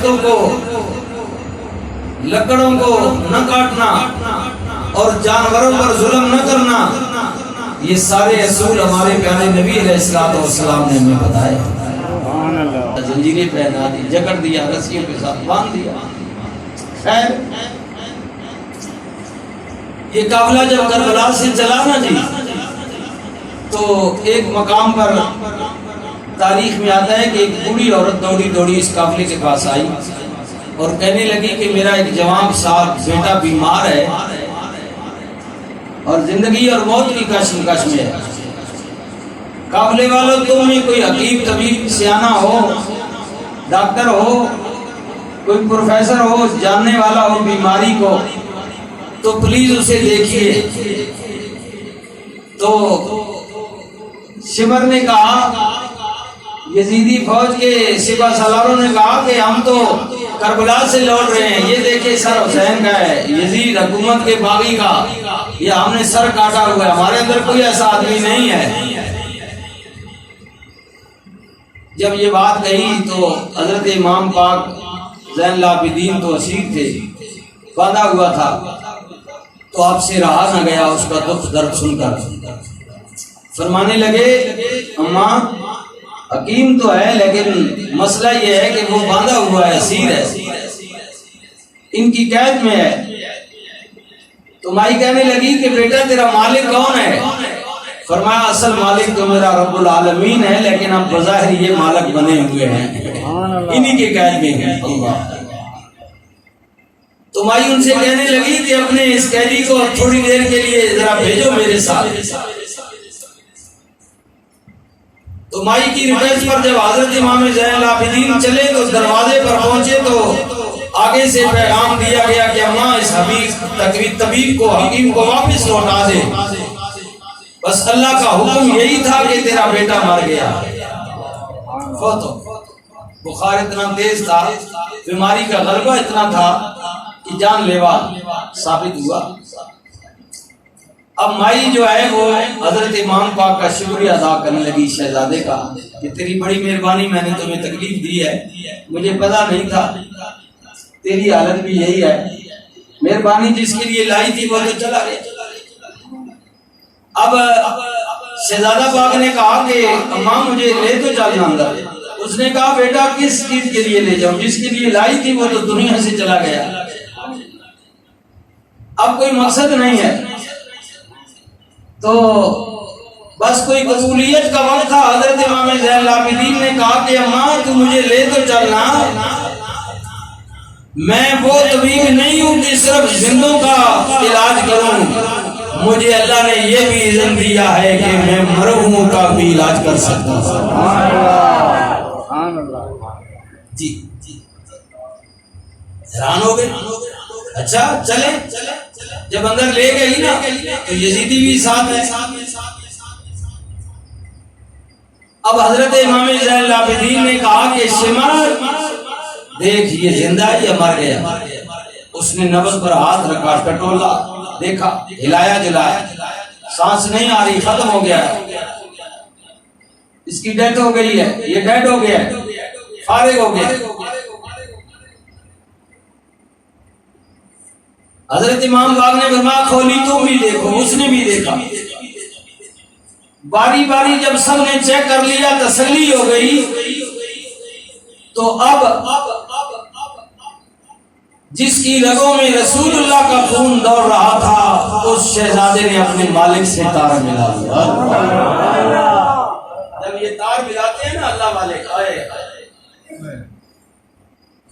درختوں کو لکڑوں کو نہ کاٹنا اور جانوروں پر ظلم نہ کرنا، یہ سارے اصول ہمارے پیارے نبی علیہ السلام نے ہمیں بتائے۔ زنجیریں پہنا دی، جکڑ دیا، رسیوں کے ساتھ باندھ دیا۔ خیر یہ قافلہ جب کربلا سے چلا نا جی، تو ایک مقام پر تاریخ میں آتا ہے کہ ایک بوڑھی عورت دوڑی دوڑی اس قافلے کے پاس آئی اور کہنے لگی کہ میرا ایک جوان صاحب بیٹا بیمار ہے اور زندگی اور موت کی کشمکش میں ہے۔ قافلے والوں، تم میں کوئی حکیم طبیب سیانہ ہو، ڈاکٹر ہو، کوئی پروفیسر ہو، جاننے والا ہو بیماری کو، تو پلیز اسے دیکھیے۔ تو شمر نے کہا، یزیدی فوج کے سپہ سالاروں نے کہا کہ ہم تو کربلا سے لوٹ رہے ہیں، یہ دیکھیں سر حسین کا ہے، یزید حکومت کے باغی کا، یہ ہم نے سر کاٹا ہوا ہے، ہمارے اندر کوئی ایسا آدمی نہیں ہے۔ جب یہ بات کہی تو حضرت امام پاک زین العابدین تو اسیر تھے، باندھا ہوا تھا، تو آپ سے رہا نہ گیا اس کا دکھ درد سن کر۔ فرمانے لگے، اماں حکیم تو ہے لیکن مسئلہ یہ ہے کہ وہ باندھا ہوا ہے، اسیر ہے، ان کی قید میں ہے۔ تو مائی کہنے لگی کہ بیٹا تیرا مالک کون ہے؟ فرمایا اصل مالک تو میرا رب العالمین ہے، لیکن اب بظاہر یہ مالک بنے ہوئے ہیں، انہی کے قید میں ہیں۔ اللہ۔ تو مائی ان سے کہنے لگی کہ اپنے اس قیدی کو تھوڑی دیر کے لیے ذرا بھیجو میرے ساتھ۔ تو مائی کی ریکویسٹ پر جب حضرت امام زین العابدین چلے تو دروازے پر پہنچے تو آگے سے پیغام دیا گیا کہ اماں اس طبیب کو، حکیم کو واپس لوٹا دے، بس اللہ کا حکم یہی تھا کہ تیرا بیٹا مر گیا، فوت ہو۔ بخار اتنا تیز تھا، بیماری کا غلبہ اتنا تھا کہ جان لیوا ثابت ہوا۔ اب مائی جو ہے وہ حضرت امام پاک کا شکریہ ادا کرنے لگی شہزادے کا کہ تیری بڑی مہربانی، میں نے تمہیں تکلیف دی ہے، مجھے پتا نہیں تھا، تیری حالت بھی یہی ہے، مہربانی جس کے لیے لائی تھی وہ تو چلا گیا۔ اب شہزادہ پاک نے کہا کہ اماں مجھے لے تو چلنا اندر۔ اس نے کہا بیٹا کس چیز کے لیے لے جاؤں، جس کے لیے لائی تھی وہ تو دنیا سے چلا گیا، اب کوئی مقصد نہیں ہے۔ تو بس کوئی قبولیت کا وقت تھا، حضرت امام زین العابدین نے کہا کہ اماں تو مجھے لے تو چلنا، میں وہ طبیب نہیں ہوں کہ صرف زندوں کا علاج کروں، مجھے اللہ نے یہ بھی اذن دیا ہے کہ میں مرحوموں کا بھی علاج کر سکتا ہوں۔ جی حیران ہو گئے، اچھا چلیں۔ جب اندر لے گئی نا تو یزیدی بھی ساتھ ہے۔ اب حضرت امام زین العابدین نے کہا کہ شمر دیکھ یہ زندہ ہے یا مر گیا؟ اس نے نبض پر ہاتھ رکھا، ٹٹولا، دیکھا، ہلایا جلایا، سانس نہیں آ رہی، ختم ہو گیا ہے، اس کی ڈیتھ ہو گئی ہے، یہ ڈیڈ ہو گیا ہے، فارغ ہو گیا۔ حضرت امام باغ نے فرمایا کھولی تو بھی دیکھو، اس نے بھی دیکھا، باری باری جب سب نے چیک کر لیا، تسلی ہو گئی، تو اب جس کی رگوں میں رسول اللہ کا خون دوڑ رہا تھا اس شہزادے نے اپنے مالک سے تار ملا دیا۔ جب یہ تار ملاتے ہیں نا اللہ والے،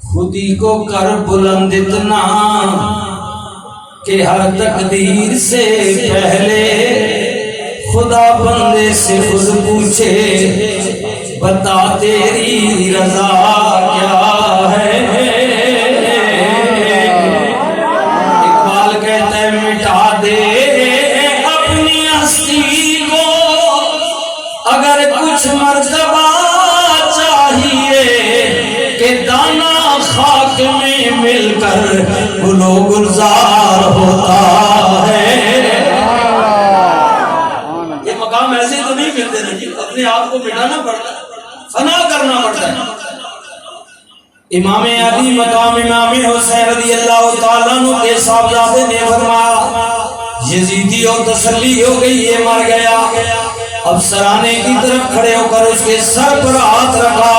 خودی کو کر بلند اتنا کہ ہر تقدیر سے پہلے خدا بندے سے خود پوچھے بتا تیری رضا کیا ہے۔ اقبال کہتا ہے مٹا دے اپنی ہستی کو اگر کچھ مرتبہ چاہیے کہ دانا خاک میں مل کر گلو گلزار ہوتا ہے۔ یہ مقام ایسے تو نہیں ملتے نا جی، اپنے آپ کو مٹانا پڑتا ہے، فنا کرنا پڑتا ہے۔ امام علی مقام امام حسین رضی اللہ تعالیٰ عنہ کے صاحبزادے نے فرمایا یزیدی اور تسلی ہو گئی، یہ مر گیا۔ اب سرانے کی طرف کھڑے ہو کر اس کے سر پر ہاتھ رکھا،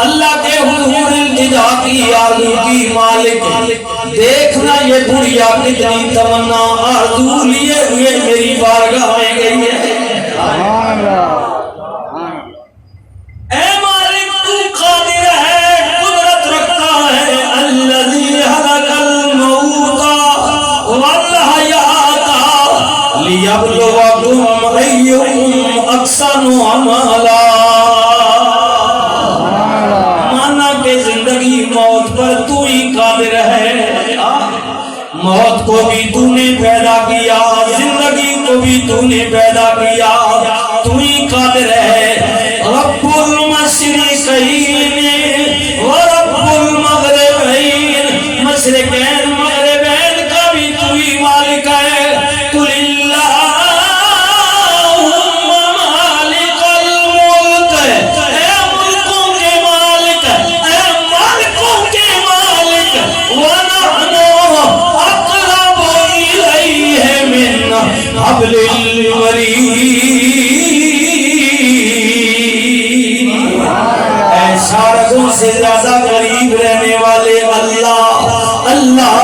اللہ کے حضور التجا کی، آرزو کی، مالک دیکھنا یہ بڑھیا کتنی تمنا آرزو لیے ہوئے میری بارگاہ میں گئی ہے۔ اے مالک تو قادر ہے، قدرت رکھتا ہے، الذی خلق الموت والحیات لیبلوکم ایکم احسن عملا۔ مانا کہ زندگی موت پر تو ہی قادر ہے، موت کو بھی تو نے پیدا کیا، زندگی کو بھی تو نے پیدا کیا، تو ہی قادر ہے۔ رب المشرقین ورب المغربین، مشرقین مغربین کا بھی تو ہی مالک ہے۔ قل اللہم مالک الملک، اے ملکوں کے مالک، اے مالکوں کے مالک، ونحن اقرب الیہ من حبل الورید، شارکوں سے زیادہ قریب رہنے والے اللہ اللہ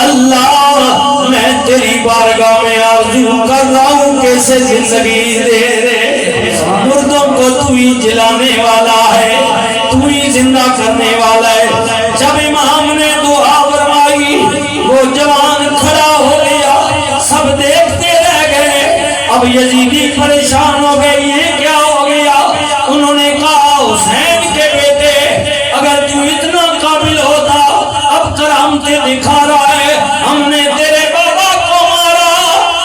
اللہ، میں تیری بارگاہ میں آرزو کر رہا ہوں کیسے زندگی دے دے، مردوں کو تو ہی جلانے والا ہے، تو ہی زندہ کرنے والا ہے۔ جب امام نے دعا فرمائی وہ جوان کھڑا ہو گیا، سب دیکھتے رہ گئے۔ اب یزیدی پریشان ہو گئے، یہ کیا ہو گیا؟ انہوں نے کہا حسین کے بیٹے اگر تو اتنا قابل ہوتا، اب کرامتیں دکھا رہا ہے، ہم نے تیرے بابا کو مارا،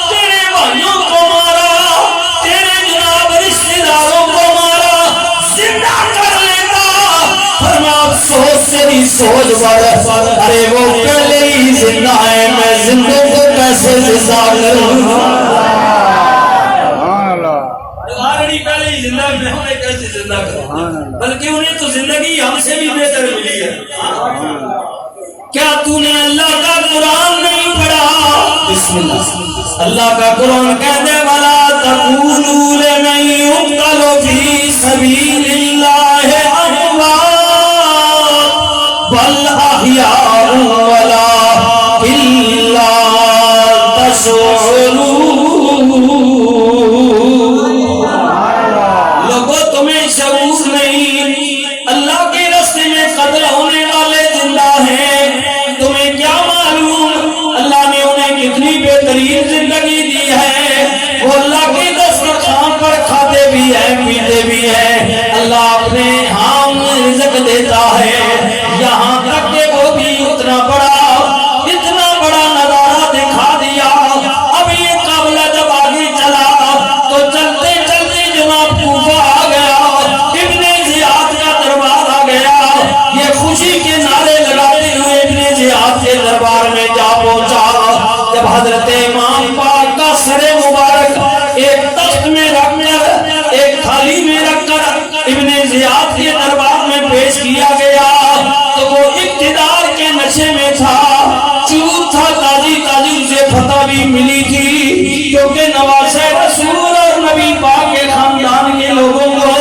تیرے بھائیوں کو مارا، تیرے جناب رشتہ داروں کو مارا، زندہ کر لیتا۔ فرمایا افسوس تیری سوچ پر، ارے وہ پہلے ہی زندہ ہے، میں زندوں کو کیسے زندہ کروں؟ پہلے ہی زندہ میں ہمیں کیسے زندہ کریں، بلکہ انہیں تو زندگی ہم سے بھی بہتر ملی ہے۔ کیا تو نے اللہ کا قرآن نہیں پڑھا؟ بسم اللہ، اللہ کا قرآن کہتے وَلَا تَقُولُوا لِمَن يُقْتَلُ فِي سَبِيلِ اللَّهِ أَمْوَاتٌ بَلْ أَحْيَاءٌ وَلَٰكِن لَّا تَشْعُرُونَ۔ زندگی دی ہے، وہ اللہ کی دسترخوان پر کھاتے بھی ہیں، پیتے بھی ہیں، اللہ اپنے ہاں رزق دیتا ہے، یہاں تک کہ وہ بھی اتنا بڑا نظارہ دکھا دیا۔ اب یہ قافلہ جب آگے چلا تو چلتے چلتے جناب کوفہ آ گیا، ابن زیاد کا دربار آ گیا، یہ خوشی کے نعرے لگاتے ہوئے ابن زیاد کے دربار میں جا پہنچا۔ جب حضرت امام پاک کا سر مبارک ایک تخت میں رکھ کر، ایک تھالی میں رکھ کر ابن زیاد کے دربار میں پیش کیا گیا تو وہ اقتدار کے نشے میں تھا، چور تھا، تازی اسے فتح بھی ملی تھی، کیونکہ نواز رسول اور نبی پاک کے خاندان کے لوگوں کو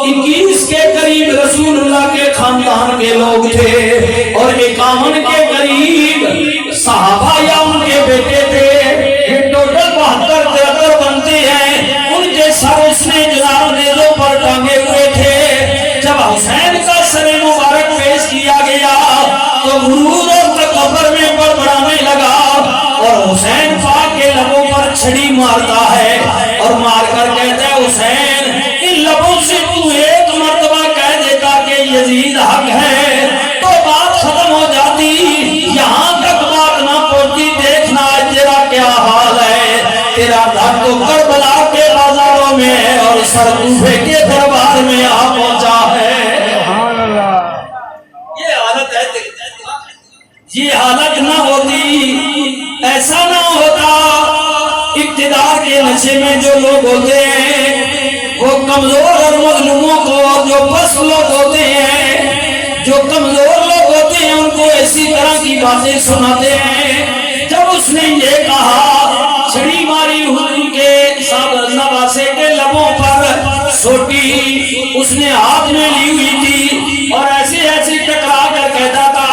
21 کے قریب رسول اللہ کے خاندان کے لوگ تھے، اور 51 کے قریب صحابہ یا ان کے بیٹے تھے۔ یہ ٹوٹل 72-73 بنتے ہیں، ان کے سر اس نے جناب نیزوں پر ٹانگے ہوئے تھے۔ جب حسین کا سر مبارک پیش کیا گیا تو غرور اور تکبر میں بڑبڑانے لگا، اور حسین پاک کے لبوں پر چھڑی مارتا ہے اور مار کر کہتا ہے حسین ان لبوں سے تو ایک مرتبہ کہہ دیتا کہ یزید حق ہے تو بات ختم ہو جاتی، یہاں تک بات نہ پہنچی۔ دیکھنا تیرا کیا حال ہے، تیرا گھر تو کربلا کے بازاروں میں ہے اور سر کوفے کے دربار میں آ پہنچا ہے۔ یہ حالت ہے، یہ حالت نہ ہوتی، ایسا نہ ہوتا۔ اقتدار کے نشے میں جو لوگ ہوتے ہیں وہ کمزور اور مظلوموں کو، جو پس لوگ ہوتے ہیں جو کمزور لوگ ہوتے ہیں ان کو ایسی طرح کی باتیں سناتے ہیں۔ جب اس نے یہ کہا چھڑی ماری حضور کے نواسے کے لبوں پر سوٹی اس نے ہاتھ میں لی ہوئی تھی اور ایسے ایسے ٹکرا کر کہتا تھا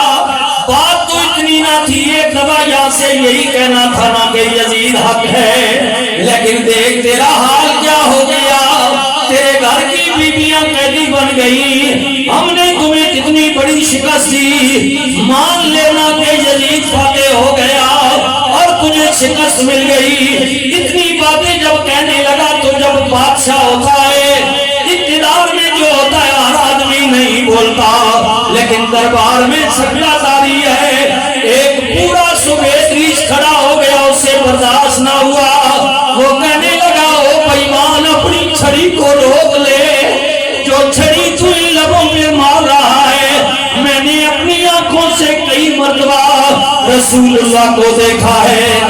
بات تو اتنی نہ تھی، ایک دفعہ یہاں سے یہی کہنا تھا نا کہ یزید حق ہے، لیکن دیکھ تیرا حال کیا ہو گیا، تیرے گھر کی بیویاں قیدی بن گئی، ہم نے تمہیں کتنی بڑی شکست دی، مان لینا کہ یزید فاتح ہو گیا اور تجھے شکست مل گئی۔ اتنی باتیں جب کہنے لگا تو جب بادشاہ ہوتا ہے اقتدار میں جو ہوتا ہے ہر آدمی نہیں بولتا، لیکن دربار میں سکڑا داری ہے، ایک پورا سبیت ریش کھڑا ہو گیا، اس سے برداشت نہ ہوا، وہ کہنے لگا او بےمان اپنی چھڑی کو روک لے، جو چھڑی تو ان لبوں میں مار رہا ہے میں نے اپنی آنکھوں سے کئی مرتبہ رسول اللہ کو دیکھا ہے،